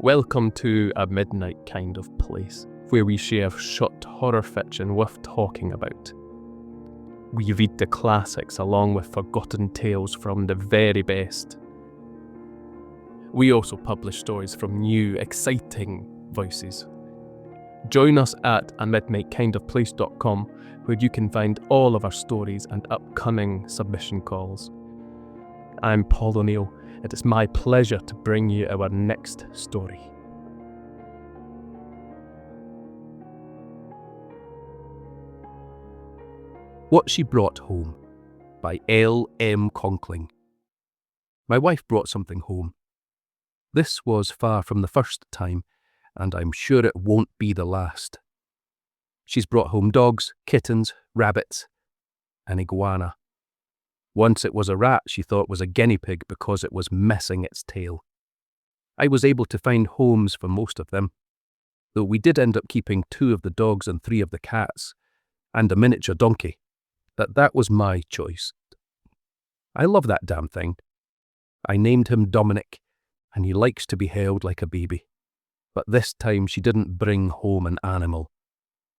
Welcome to A Midnight Kind of Place, where we share short horror fiction worth talking about. We read the classics along with forgotten tales from the very best. We also publish stories from new, exciting voices. Join us at amidnightkindofplace.com, where you can find all of our stories and upcoming submission calls. I'm Paul O'Neill. It is my pleasure to bring you our next story. What She Brought Home by L. M. Conkling. My wife brought something home. This was far from the first time, and I'm sure it won't be the last. She's brought home dogs, kittens, rabbits, an iguana. Once it was a rat she thought was a guinea pig because it was missing its tail. I was able to find homes for most of them, though we did end up keeping 2 of the dogs and 3 of the cats, and a miniature donkey. That was my choice. I love that damn thing. I named him Dominic, and he likes to be held like a baby. But this time she didn't bring home an animal.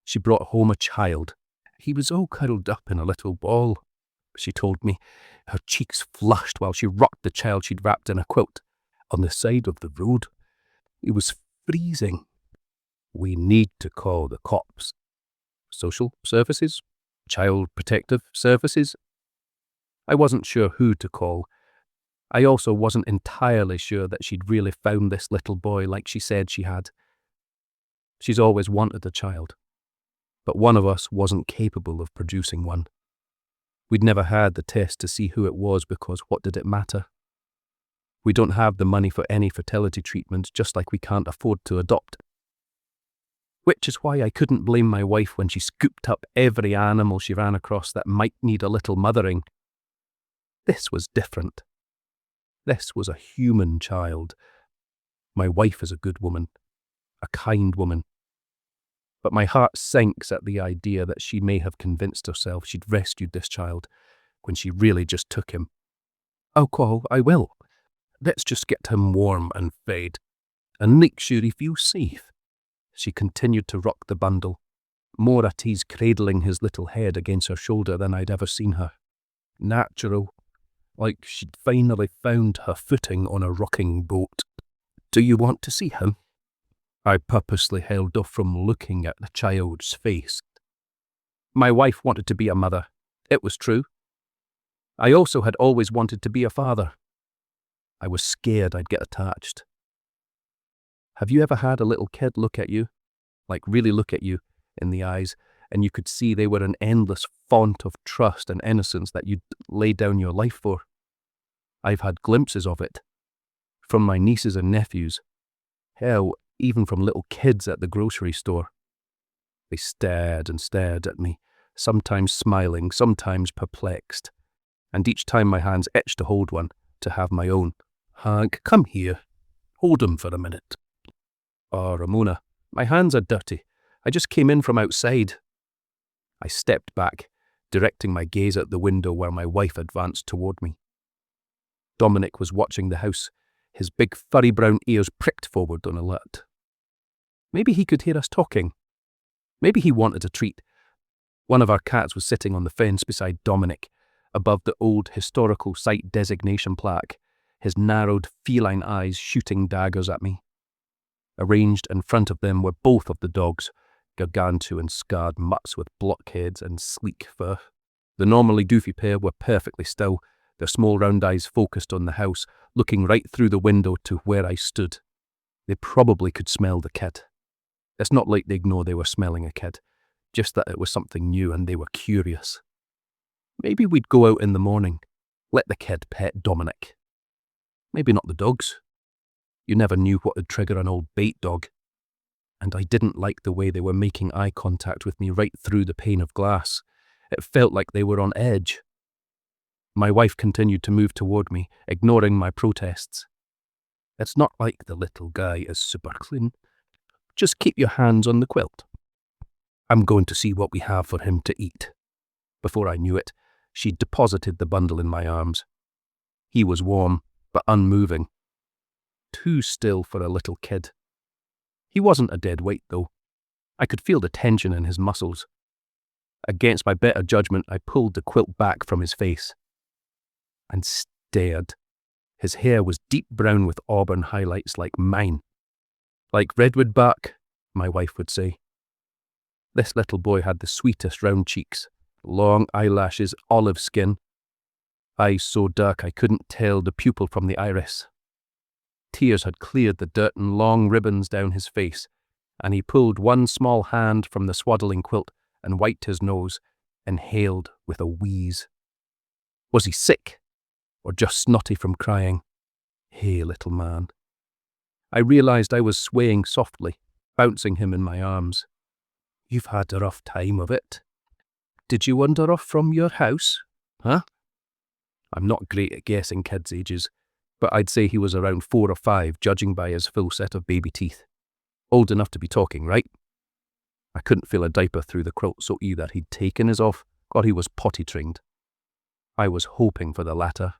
She brought home a child. He was all curled up in a little ball, she told me, her cheeks flushed while she rocked the child she'd wrapped in a quilt on the side of the road. It was freezing. We need to call the cops. Social services? Child Protective Services? I wasn't sure who to call. I also wasn't entirely sure that she'd really found this little boy like she said she had. She's always wanted a child, but one of us wasn't capable of producing one. We'd never had the test to see who it was because what did it matter? We don't have the money for any fertility treatment, just like we can't afford to adopt. Which is why I couldn't blame my wife when she scooped up every animal she ran across that might need a little mothering. This was different. This was a human child. My wife is a good woman, a kind woman. But my heart sinks at the idea that she may have convinced herself she'd rescued this child when she really just took him. I'll call, I will. Let's just get him warm and fed, and make sure he feels safe. She continued to rock the bundle, more at ease cradling his little head against her shoulder than I'd ever seen her. Natural, like she'd finally found her footing on a rocking boat. Do you want to see him? I purposely held off from looking at the child's face. My wife wanted to be a mother. It was true. I also had always wanted to be a father. I was scared I'd get attached. Have you ever had a little kid look at you, like really look at you in the eyes, and you could see they were an endless font of trust and innocence that you'd lay down your life for? I've had glimpses of it. From my nieces and nephews. Hell, even from little kids at the grocery store. They stared and stared at me, sometimes smiling, sometimes perplexed, and each time my hands itched to hold one, to have my own. Hank, come here. Hold him for a minute. Oh, Ramona, my hands are dirty. I just came in from outside. I stepped back, directing my gaze at the window where my wife advanced toward me. Dominic was watching the house, his big furry brown ears pricked forward on alert. Maybe he could hear us talking. Maybe he wanted a treat. One of our cats was sitting on the fence beside Dominic, above the old historical site designation plaque, his narrowed feline eyes shooting daggers at me. Arranged in front of them were both of the dogs, gargantuan and scarred mutts with blockheads and sleek fur. The normally doofy pair were perfectly still, their small round eyes focused on the house, looking right through the window to where I stood. They probably could smell the kid. It's not like they'd know they were smelling a kid, just that it was something new and they were curious. Maybe we'd go out in the morning, let the kid pet Dominic. Maybe not the dogs. You never knew what would trigger an old bait dog. And I didn't like the way they were making eye contact with me right through the pane of glass. It felt like they were on edge. My wife continued to move toward me, ignoring my protests. It's not like the little guy is super clean. Just keep your hands on the quilt. I'm going to see what we have for him to eat. Before I knew it, she'd deposited the bundle in my arms. He was warm, but unmoving. Too still for a little kid. He wasn't a dead weight, though. I could feel the tension in his muscles. Against my better judgment, I pulled the quilt back from his face and stared. His hair was deep brown with auburn highlights like mine. Like redwood bark, my wife would say. This little boy had the sweetest round cheeks, long eyelashes, olive skin, eyes so dark I couldn't tell the pupil from the iris. Tears had cleared the dirt in long ribbons down his face, and he pulled one small hand from the swaddling quilt and wiped his nose, inhaled with a wheeze. Was he sick, or just snotty from crying? Hey, little man. I realized I was swaying softly, bouncing him in my arms. You've had a rough time of it. Did you wander off from your house? Huh? I'm not great at guessing kids' ages, but I'd say he was around 4 or 5, judging by his full set of baby teeth. Old enough to be talking, right? I couldn't feel a diaper through the quilt, so either he'd taken his off, or he was potty-trained. I was hoping for the latter.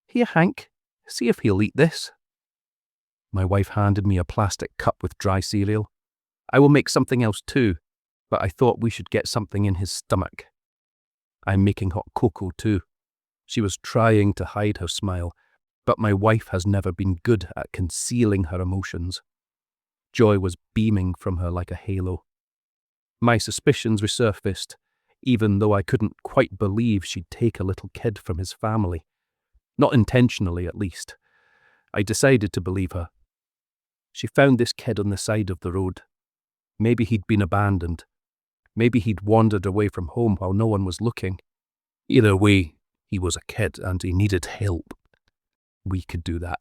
Here, Hank, see if he'll eat this. My wife handed me a plastic cup with dry cereal. I will make something else too, but I thought we should get something in his stomach. I'm making hot cocoa too. She was trying to hide her smile, but my wife has never been good at concealing her emotions. Joy was beaming from her like a halo. My suspicions resurfaced, even though I couldn't quite believe she'd take a little kid from his family. Not intentionally, at least. I decided to believe her. She found this kid on the side of the road. Maybe he'd been abandoned. Maybe he'd wandered away from home while no one was looking. Either way, he was a kid and he needed help. We could do that.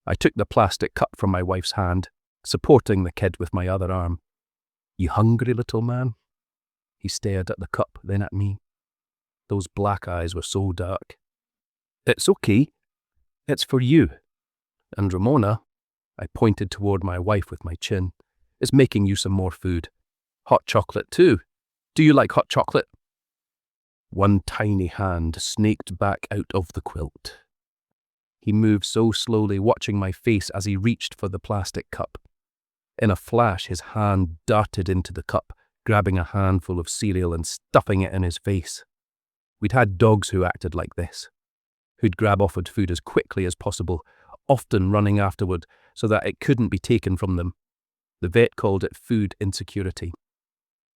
I took the plastic cup from my wife's hand, supporting the kid with my other arm. You hungry, little man? He stared at the cup, then at me. Those black eyes were so dark. It's okay. It's for you. And Ramona, I pointed toward my wife with my chin, is making you some more food. Hot chocolate too. Do you like hot chocolate? One tiny hand snaked back out of the quilt. He moved so slowly, watching my face as he reached for the plastic cup. In a flash, his hand darted into the cup, grabbing a handful of cereal and stuffing it in his face. We'd had dogs who acted like this, who'd grab offered food as quickly as possible, often running afterward so that it couldn't be taken from them. The vet called it food insecurity.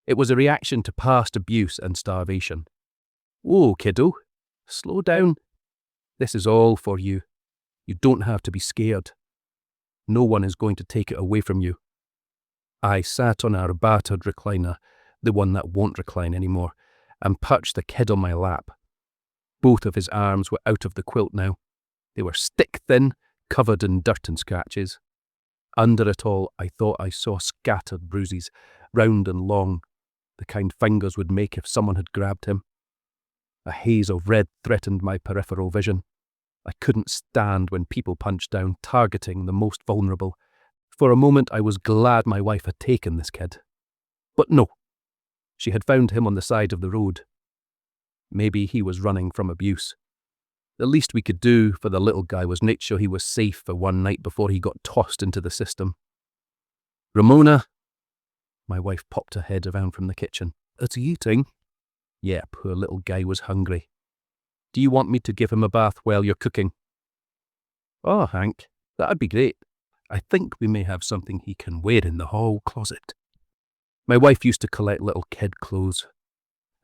It was a reaction to past abuse and starvation. Whoa, kiddo, slow down. This is all for you. You don't have to be scared. No one is going to take it away from you. I sat on our battered recliner, the one that won't recline anymore, and perched the kid on my lap. Both of his arms were out of the quilt now. They were stick-thin, covered in dirt and scratches. Under it all, I thought I saw scattered bruises, round and long, the kind fingers would make if someone had grabbed him. A haze of red threatened my peripheral vision. I couldn't stand when people punched down, targeting the most vulnerable. For a moment, I was glad my wife had taken this kid. But no, she had found him on the side of the road. Maybe he was running from abuse. The least we could do for the little guy was make sure he was safe for one night before he got tossed into the system. Ramona, my wife popped her head around from the kitchen. Is he eating? Yeah, poor little guy was hungry. Do you want me to give him a bath while you're cooking? Oh, Hank, that'd be great. I think we may have something he can wear in the hall closet. My wife used to collect little kid clothes.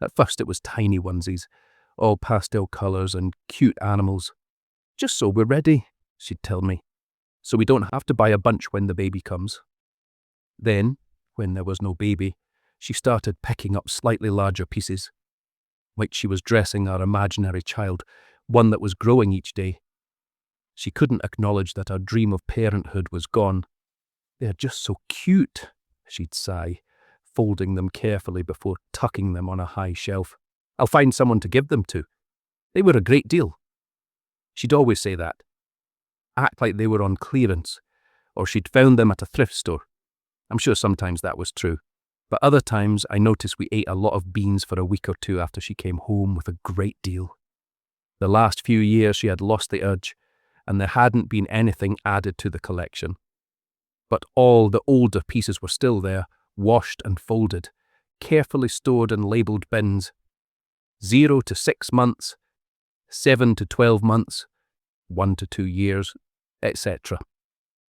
At first it was tiny onesies, all pastel colours and cute animals. Just so we're ready, she'd tell me, so we don't have to buy a bunch when the baby comes. Then, when there was no baby, she started picking up slightly larger pieces, like she was dressing our imaginary child, one that was growing each day. She couldn't acknowledge that our dream of parenthood was gone. They're just so cute, she'd sigh, folding them carefully before tucking them on a high shelf. I'll find someone to give them to. They were a great deal. She'd always say that. Act like they were on clearance, or she'd found them at a thrift store. I'm sure sometimes that was true, but other times I noticed we ate a lot of beans for a week or two after she came home with a great deal. The last few years she had lost the urge, and there hadn't been anything added to the collection. but all the older pieces were still there, washed and folded, carefully stored in labelled bins. 0 to 6 months, 7 to 12 months, 1 to 2 years, etc.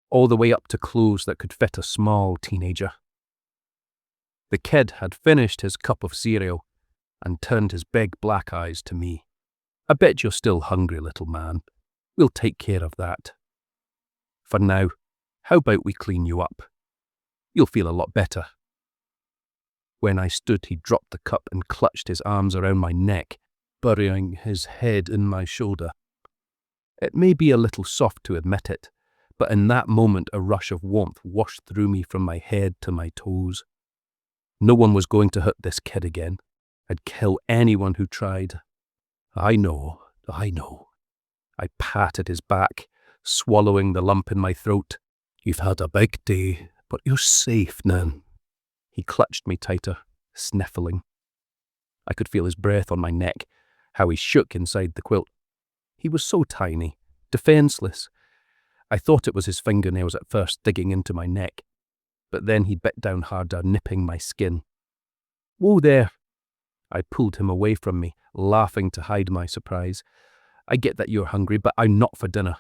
All the way up to clothes that could fit a small teenager. The kid had finished his cup of cereal and turned his big black eyes to me. I bet you're still hungry, little man. We'll take care of that. For now, how about we clean you up? You'll feel a lot better. When I stood, he dropped the cup and clutched his arms around my neck, burying his head in my shoulder. It may be a little soft to admit it, but in that moment a rush of warmth washed through me from my head to my toes. No one was going to hurt this kid again. I'd kill anyone who tried. I know. I patted his back, swallowing the lump in my throat. You've had a big day, but you're safe now. He clutched me tighter, sniffling. I could feel his breath on my neck, how he shook inside the quilt. He was so tiny, defenseless. I thought it was his fingernails at first digging into my neck, but then he bit down harder, nipping my skin. Whoa there! I pulled him away from me, laughing to hide my surprise. I get that you're hungry, but I'm not for dinner.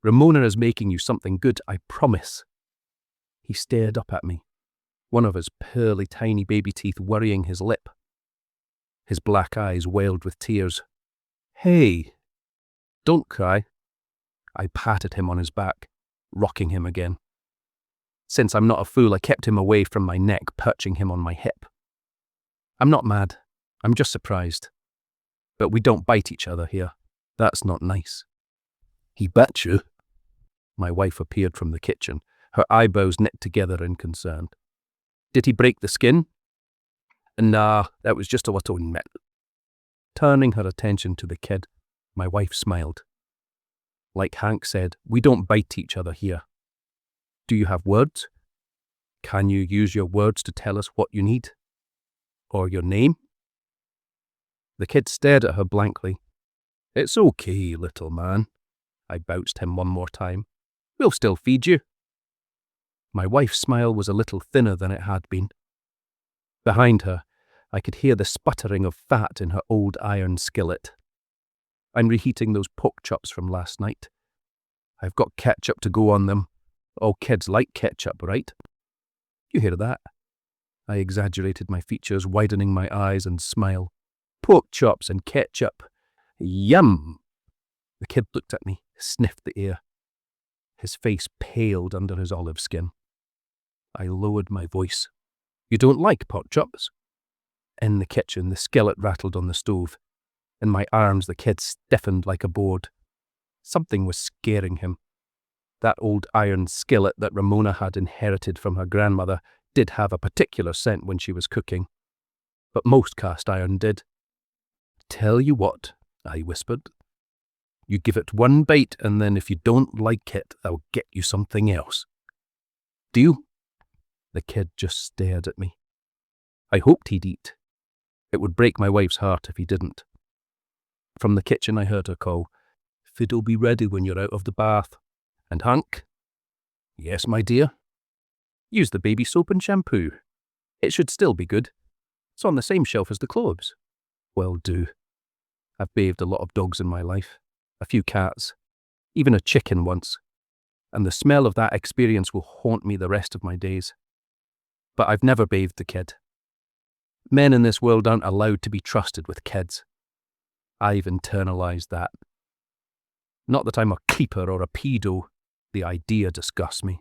Ramona is making you something good, I promise. He stared up at me, one of his pearly tiny baby teeth worrying his lip. His black eyes welled with tears. Hey, don't cry. I patted him on his back, rocking him again. Since I'm not a fool, I kept him away from my neck, perching him on my hip. I'm not mad. I'm just surprised. But we don't bite each other here. That's not nice. He bit you? My wife appeared from the kitchen, her eyebrows knit together in concern. Did he break the skin? Nah, that was just a little nip. Turning her attention to the kid, my wife smiled. Like Hank said, we don't bite each other here. Do you have words? Can you use your words to tell us what you need? Or your name? The kid stared at her blankly. It's okay, little man. I bounced him one more time. We'll still feed you. My wife's smile was a little thinner than it had been. Behind her, I could hear the sputtering of fat in her old iron skillet. I'm reheating those pork chops from last night. I've got ketchup to go on them. All kids like ketchup, right? You hear that? I exaggerated my features, widening my eyes and smile. Pork chops and ketchup. Yum! The kid looked at me, sniffed the air. His face paled under his olive skin. I lowered my voice. You don't like pork chops? In the kitchen, the skillet rattled on the stove. In my arms, the kid stiffened like a board. Something was scaring him. That old iron skillet that Ramona had inherited from her grandmother did have a particular scent when she was cooking. But most cast iron did. Tell you what, I whispered. You give it one bite, and then if you don't like it, I'll get you something else. Deal? The kid just stared at me. I hoped he'd eat. It would break my wife's heart if he didn't. From the kitchen I heard her call, Fid'll be ready when you're out of the bath. And Hank? Yes, my dear. Use the baby soap and shampoo. It should still be good. It's on the same shelf as the clothes. Well, do. I've bathed a lot of dogs in my life, a few cats, even a chicken once, and the smell of that experience will haunt me the rest of my days. But I've never bathed the kid. Men in this world aren't allowed to be trusted with kids. I've internalized that. Not that I'm a creeper or a pedo, the idea disgusts me.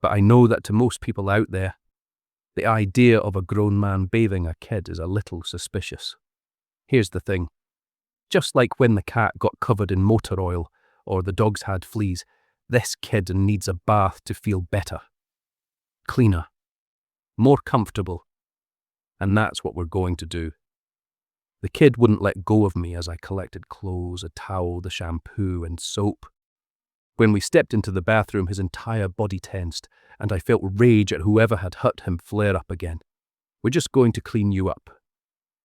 But I know that to most people out there, the idea of a grown man bathing a kid is a little suspicious. Here's the thing. Just like when the cat got covered in motor oil or the dogs had fleas, this kid needs a bath to feel better. Cleaner. More comfortable. And that's what we're going to do. The kid wouldn't let go of me as I collected clothes, a towel, the shampoo, and soap. When we stepped into the bathroom, his entire body tensed, and I felt rage at whoever had hurt him flare up again. We're just going to clean you up.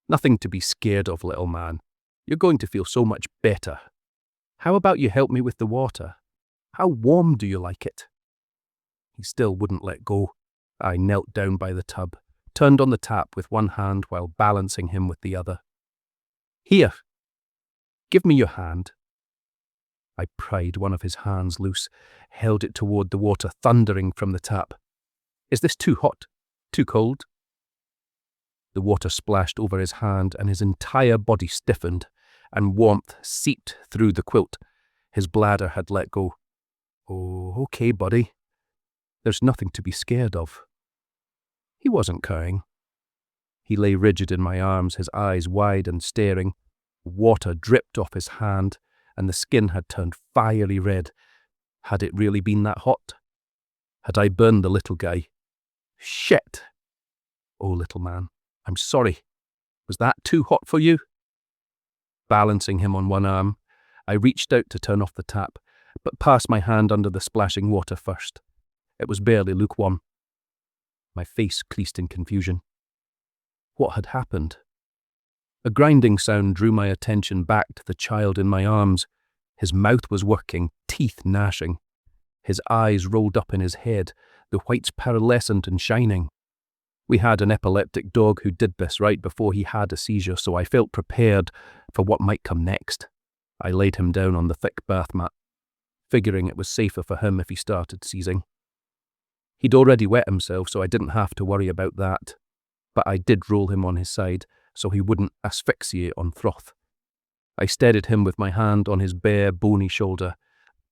Nothing to be scared of, little man. You're going to feel so much better. How about you help me with the water? How warm do you like it? He still wouldn't let go. I knelt down by the tub, turned on the tap with one hand while balancing him with the other. "Here, give me your hand." I pried one of his hands loose, held it toward the water thundering from the tap. "Is this too hot? Too cold?" The water splashed over his hand and his entire body stiffened, and warmth seeped through the quilt. His bladder had let go. "Oh, okay, buddy. There's nothing to be scared of." He wasn't crying. He lay rigid in my arms, his eyes wide and staring. Water dripped off his hand, and the skin had turned fiery red. Had it really been that hot? Had I burned the little guy? Shit! "Oh, little man, I'm sorry. Was that too hot for you?" Balancing him on one arm, I reached out to turn off the tap, but passed my hand under the splashing water first. It was barely lukewarm. My face creased in confusion. What had happened? A grinding sound drew my attention back to the child in my arms. His mouth was working, teeth gnashing. His eyes rolled up in his head, the whites pearlescent and shining. We had an epileptic dog who did this right before he had a seizure, so I felt prepared for what might come next. I laid him down on the thick bath mat, figuring it was safer for him if he started seizing. He'd already wet himself, so I didn't have to worry about that. But I did roll him on his side, so he wouldn't asphyxiate on froth. I steadied him with my hand on his bare, bony shoulder.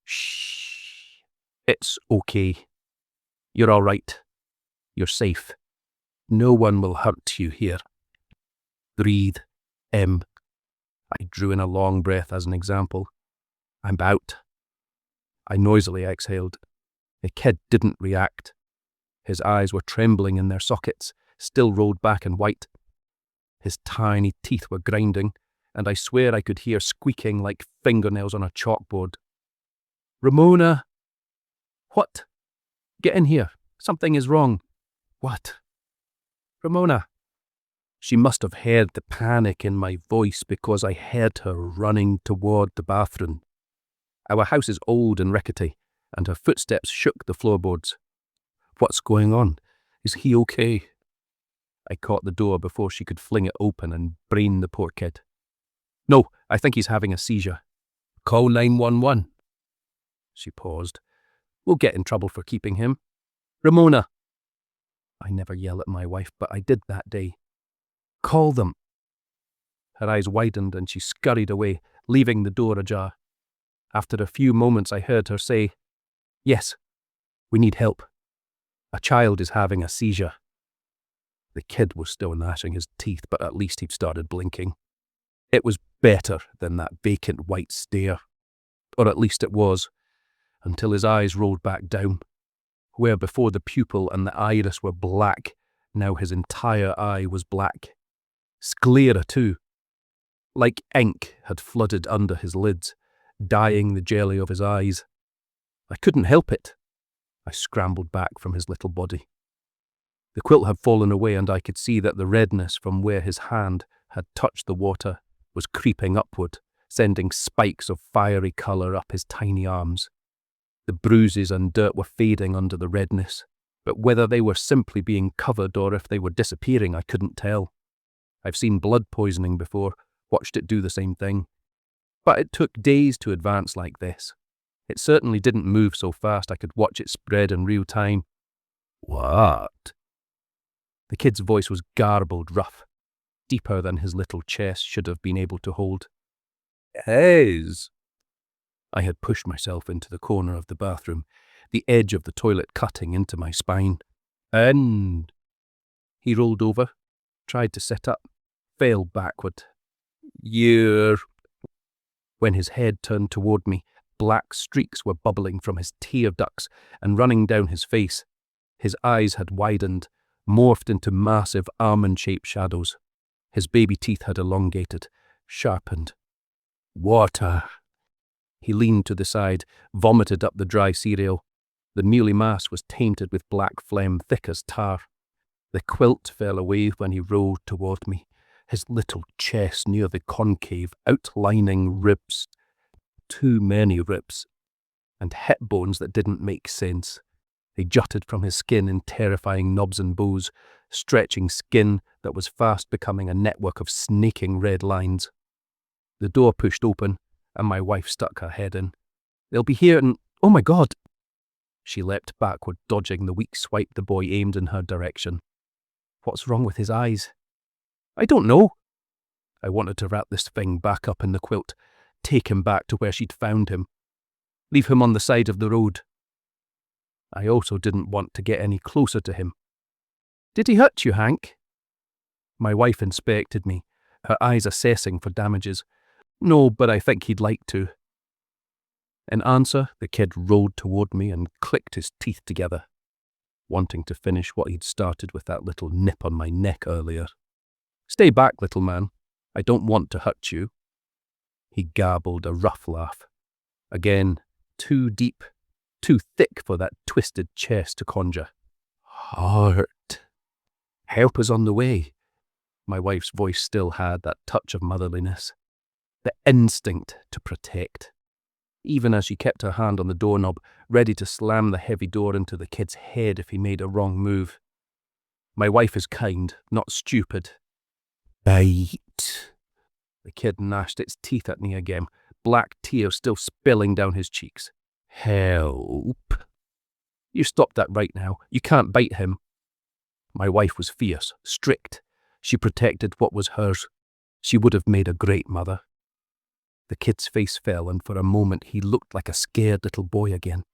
"Shh. It's okay. You're all right. You're safe. No one will hurt you here. Breathe, Em." I drew in a long breath as an example. "I'm out." I noisily exhaled. The kid didn't react. His eyes were trembling in their sockets, still rolled back and white. His tiny teeth were grinding, and I swear I could hear squeaking like fingernails on a chalkboard. "Ramona!" "What? Get in here. Something is wrong." "What?" "Ramona." She must have heard the panic in my voice because I heard her running toward the bathroom. Our house is old and rickety, and her footsteps shook the floorboards. "What's going on? Is he okay?" I caught the door before she could fling it open and brain the poor kid. "No, I think he's having a seizure." "Call 911. She paused. "We'll get in trouble for keeping him." "Ramona!" I never yell at my wife, but I did that day. "Call them." Her eyes widened and she scurried away, leaving the door ajar. After a few moments I heard her say, "Yes, we need help. A child is having a seizure." The kid was still gnashing his teeth, but at least he'd started blinking. It was better than that vacant white stare. Or at least it was, until his eyes rolled back down. Where before the pupil and the iris were black, now his entire eye was black. Sclera too. Like ink had flooded under his lids, dyeing the jelly of his eyes. I couldn't help it. I scrambled back from his little body. The quilt had fallen away and I could see that the redness from where his hand had touched the water was creeping upward, sending spikes of fiery colour up his tiny arms. The bruises and dirt were fading under the redness, but whether they were simply being covered or if they were disappearing, I couldn't tell. I've seen blood poisoning before, watched it do the same thing. But it took days to advance like this. It certainly didn't move so fast I could watch it spread in real time. "What?" The kid's voice was garbled, rough, deeper than his little chest should have been able to hold. "Hez." I had pushed myself into the corner of the bathroom, the edge of the toilet cutting into my spine. "And..." He rolled over, tried to sit up, fell backward. "You're..." When his head turned toward me, black streaks were bubbling from his tear ducts and running down his face. His eyes had widened, morphed into massive almond-shaped shadows. His baby teeth had elongated, sharpened. "Water." He leaned to the side, vomited up the dry cereal. The mealy mass was tainted with black phlegm thick as tar. The quilt fell away when he rolled toward me, his little chest near the concave, outlining ribs. Too many ribs. And hip bones that didn't make sense. They jutted from his skin in terrifying knobs and bows, stretching skin that was fast becoming a network of snaking red lines. The door pushed open, and my wife stuck her head in. "They'll be here and— oh my God!" She leapt backward, dodging the weak swipe the boy aimed in her direction. "What's wrong with his eyes?" "I don't know." I wanted to wrap this thing back up in the quilt, take him back to where she'd found him, leave him on the side of the road. I also didn't want to get any closer to him. "Did he hurt you, Hank?" My wife inspected me, her eyes assessing for damages. "No, but I think he'd like to." In answer, the kid rolled toward me and clicked his teeth together, wanting to finish what he'd started with that little nip on my neck earlier. "Stay back, little man. I don't want to hurt you." He garbled a rough laugh. Again, too deep, too thick for that twisted chest to conjure. "Heart. Help is on the way." My wife's voice still had that touch of motherliness, the instinct to protect, even as she kept her hand on the doorknob, ready to slam the heavy door into the kid's head if he made a wrong move. My wife is kind, not stupid. "Bite." The kid gnashed its teeth at me again, black tears still spilling down his cheeks. "Help." "You stop that right now. You can't bite him." My wife was fierce, strict. She protected what was hers. She would have made a great mother. The kid's face fell, and for a moment he looked like a scared little boy again.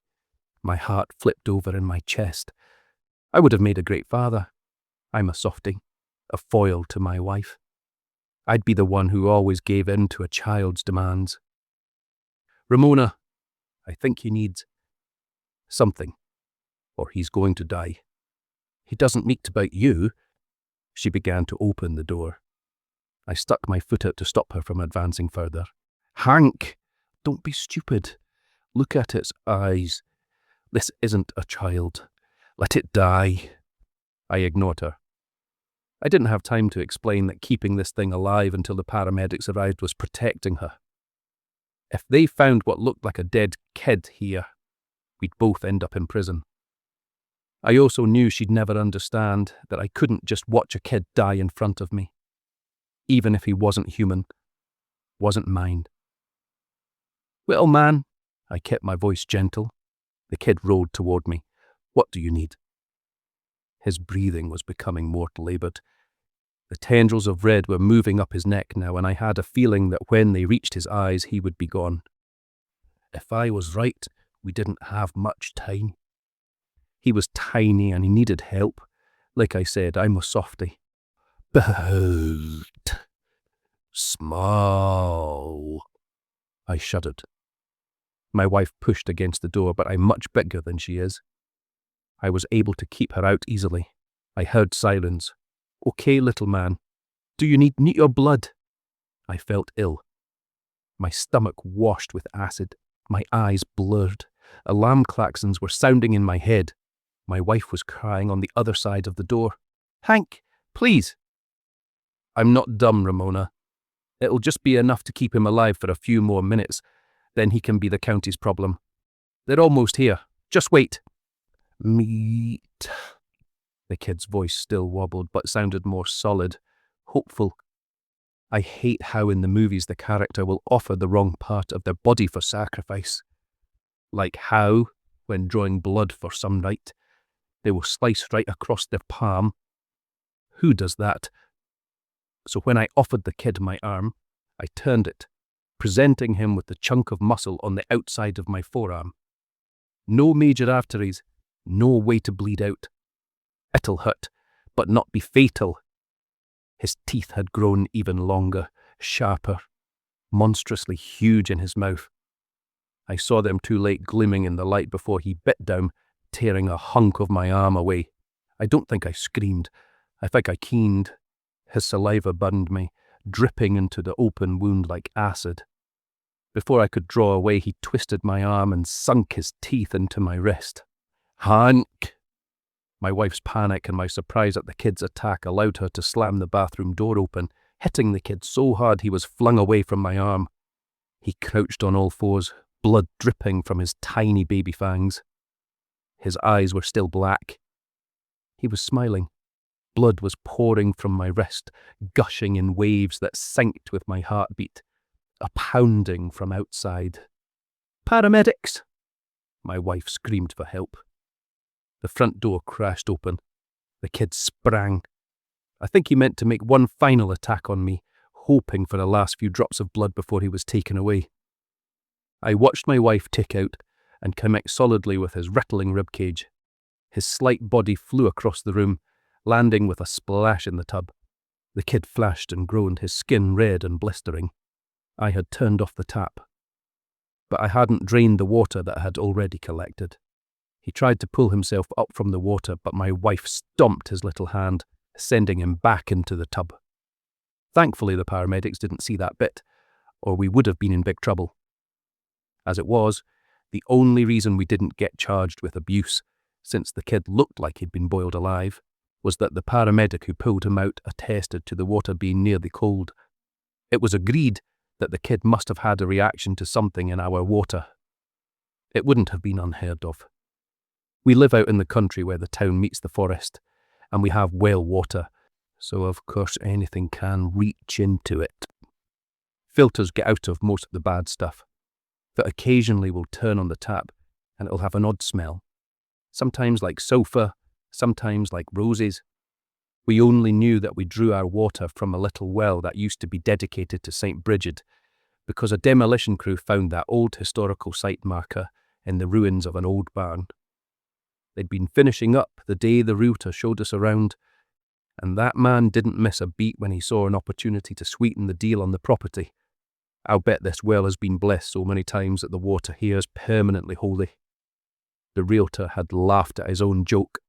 My heart flipped over in my chest. I would have made a great father. I'm a softie, a foil to my wife. I'd be the one who always gave in to a child's demands. "Ramona, I think he needs something, or he's going to die." "He doesn't mean to bite you." She began to open the door. I stuck my foot out to stop her from advancing further. "Hank, don't be stupid. Look at its eyes. This isn't a child. Let it die." I ignored her. I didn't have time to explain that keeping this thing alive until the paramedics arrived was protecting her. If they found what looked like a dead kid here, we'd both end up in prison. I also knew she'd never understand that I couldn't just watch a kid die in front of me, even if he wasn't human, wasn't mine. "Little man," I kept my voice gentle. The kid rolled toward me. "What do you need?" His breathing was becoming more laboured. The tendrils of red were moving up his neck now, and I had a feeling that when they reached his eyes, he would be gone. If I was right, we didn't have much time. He was tiny and he needed help. Like I said, I'm a softie. "But small." I shuddered. My wife pushed against the door, but I'm much bigger than she is. I was able to keep her out easily. I heard sirens. "Okay, little man. Do you need your blood?" I felt ill. My stomach washed with acid. My eyes blurred. Alarm klaxons were sounding in my head. My wife was crying on the other side of the door. "Hank, please." "I'm not dumb, Ramona. It'll just be enough to keep him alive for a few more minutes. Then he can be the county's problem. They're almost here. Just wait." "Meat." The kid's voice still wobbled, but sounded more solid, hopeful. I hate how in the movies the character will offer the wrong part of their body for sacrifice. Like how, when drawing blood for some rite, they will slice right across their palm. Who does that? So when I offered the kid my arm, I turned it, presenting him with the chunk of muscle on the outside of my forearm. No major arteries, no way to bleed out. It'll hurt, but not be fatal. His teeth had grown even longer, sharper, monstrously huge in his mouth. I saw them too late gleaming in the light before he bit down, tearing a hunk of my arm away. I don't think I screamed. I think I keened. His saliva burned me, dripping into the open wound like acid. Before I could draw away, he twisted my arm and sunk his teeth into my wrist. "Hank!" My wife's panic and my surprise at the kid's attack allowed her to slam the bathroom door open, hitting the kid so hard he was flung away from my arm. He crouched on all fours, blood dripping from his tiny baby fangs. His eyes were still black. He was smiling. Blood was pouring from my wrist, gushing in waves that synced with my heartbeat. A pounding from outside. "Paramedics!" My wife screamed for help. The front door crashed open. The kid sprang. I think he meant to make one final attack on me, hoping for the last few drops of blood before he was taken away. I watched my wife tick out and connect solidly with his rattling ribcage. His slight body flew across the room, landing with a splash in the tub. The kid flashed and groaned, his skin red and blistering. I had turned off the tap, but I hadn't drained the water that had already collected. He tried to pull himself up from the water, but my wife stomped his little hand, sending him back into the tub. Thankfully, the paramedics didn't see that bit, or we would have been in big trouble. As it was, the only reason we didn't get charged with abuse, since the kid looked like he'd been boiled alive, was that the paramedic who pulled him out attested to the water being nearly cold. It was agreed that the kid must have had a reaction to something in our water. It wouldn't have been unheard of. We live out in the country where the town meets the forest, and we have well water, so of course anything can reach into it. Filters get out of most of the bad stuff, but occasionally we'll turn on the tap and it'll have an odd smell. Sometimes like sulphur, sometimes like roses. We only knew that we drew our water from a little well that used to be dedicated to St. Bridget, because a demolition crew found that old historical site marker in the ruins of an old barn. They'd been finishing up the day the realtor showed us around, and that man didn't miss a beat when he saw an opportunity to sweeten the deal on the property. I'll bet this well has been blessed so many times that the water here is permanently holy. The realtor had laughed at his own joke.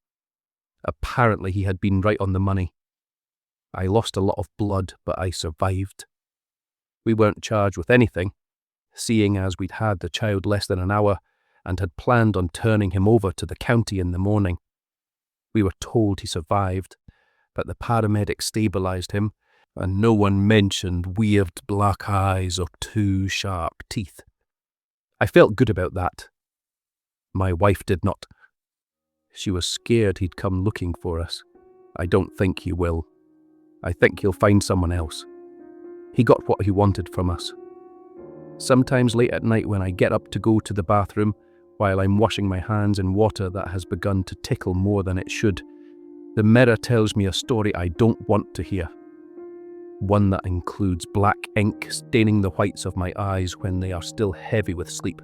Apparently he had been right on the money. I lost a lot of blood, but I survived. We weren't charged with anything, seeing as we'd had the child less than an hour and had planned on turning him over to the county in the morning. We were told he survived, but the paramedic stabilised him, and no one mentioned weird black eyes or 2 sharp teeth. I felt good about that. My wife did not. She was scared he'd come looking for us. I don't think he will. I think he'll find someone else. He got what he wanted from us. Sometimes late at night when I get up to go to the bathroom, while I'm washing my hands in water that has begun to tickle more than it should, the mirror tells me a story I don't want to hear. One that includes black ink staining the whites of my eyes when they are still heavy with sleep.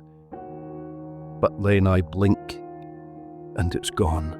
But then I blink, and it's gone.